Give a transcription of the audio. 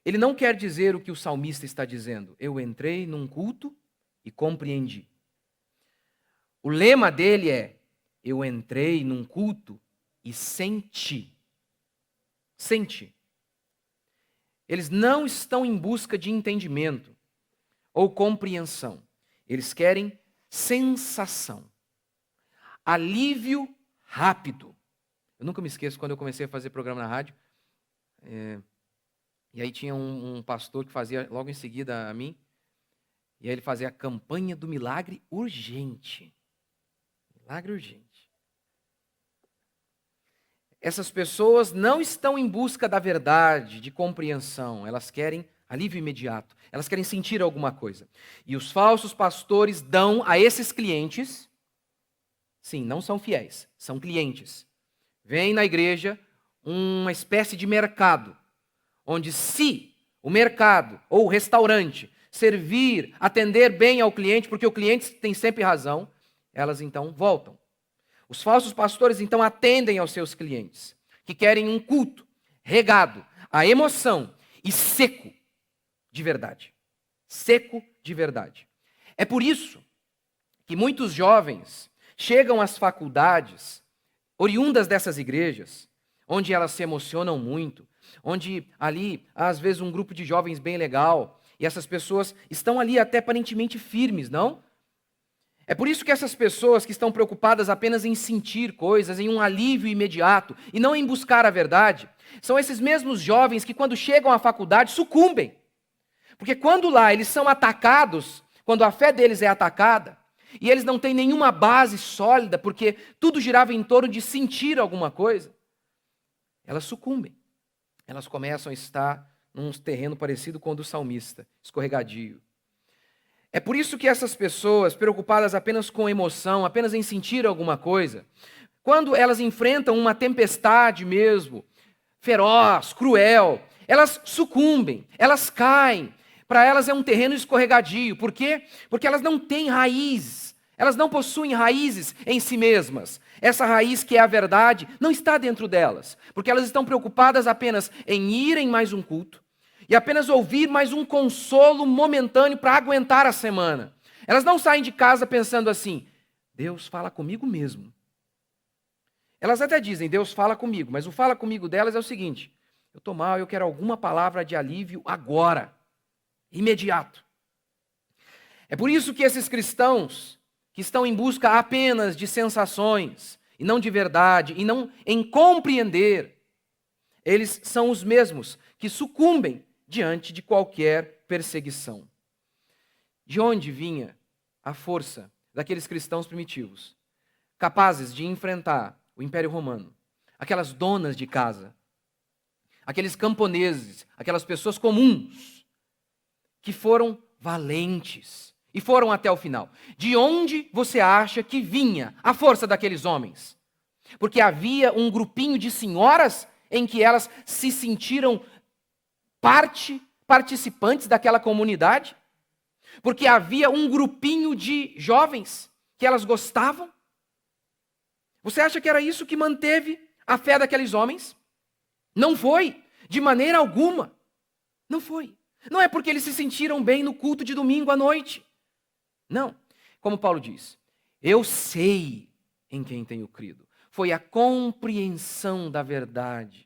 ele não quer dizer o que o salmista está dizendo. Eu entrei num culto e compreendi. O lema dele é: eu entrei num culto e senti. Senti. Eles não estão em busca de entendimento ou compreensão. Eles querem sensação. Alívio rápido. Eu nunca me esqueço quando eu comecei a fazer programa na rádio. E aí tinha um pastor que fazia logo em seguida a mim. E aí ele fazia a campanha do milagre urgente. Milagre urgente. Essas pessoas não estão em busca da verdade, de compreensão. Elas querem alívio imediato. Elas querem sentir alguma coisa. E os falsos pastores dão a esses clientes, sim, não são fiéis, são clientes. Vem na igreja uma espécie de mercado, onde se o mercado ou o restaurante servir, atender bem ao cliente, porque o cliente tem sempre razão, elas então voltam. Os falsos pastores então atendem aos seus clientes, que querem um culto regado a emoção e seco de verdade. Seco de verdade. É por isso que muitos jovens chegam às faculdades, oriundas dessas igrejas, onde elas se emocionam muito, onde ali, às vezes, um grupo de jovens bem legal, e essas pessoas estão ali até aparentemente firmes, não? É por isso que essas pessoas que estão preocupadas apenas em sentir coisas, em um alívio imediato, e não em buscar a verdade, são esses mesmos jovens que quando chegam à faculdade sucumbem. Porque quando lá eles são atacados, quando a fé deles é atacada, e eles não têm nenhuma base sólida, porque tudo girava em torno de sentir alguma coisa, elas sucumbem. Elas começam a estar num terreno parecido com o do salmista, escorregadio. É por isso que essas pessoas, preocupadas apenas com emoção, apenas em sentir alguma coisa, quando elas enfrentam uma tempestade mesmo, feroz, cruel, elas sucumbem, elas caem. Para elas é um terreno escorregadio. Por quê? Porque elas não têm raízes, elas não possuem raízes em si mesmas. Essa raiz que é a verdade não está dentro delas, porque elas estão preocupadas apenas em ir em mais um culto, e apenas ouvir mais um consolo momentâneo para aguentar a semana. Elas não saem de casa pensando assim: Deus fala comigo mesmo. Elas até dizem, Deus fala comigo, mas o fala comigo delas é o seguinte: eu estou mal, eu quero alguma palavra de alívio agora, imediato. É por isso que esses cristãos que estão em busca apenas de sensações, e não de verdade, e não em compreender, eles são os mesmos que sucumbem diante de qualquer perseguição. De onde vinha a força daqueles cristãos primitivos, capazes de enfrentar o Império Romano, aquelas donas de casa, aqueles camponeses, aquelas pessoas comuns, que foram valentes e foram até o final? De onde você acha que vinha a força daqueles homens? Porque havia um grupinho de senhoras em que elas se sentiram participantes daquela comunidade? Porque havia um grupinho de jovens que elas gostavam? Você acha que era isso que manteve a fé daqueles homens? Não foi, de maneira alguma. Não foi. Não é porque eles se sentiram bem no culto de domingo à noite. Não. Como Paulo diz, eu sei em quem tenho crido. Foi a compreensão da verdade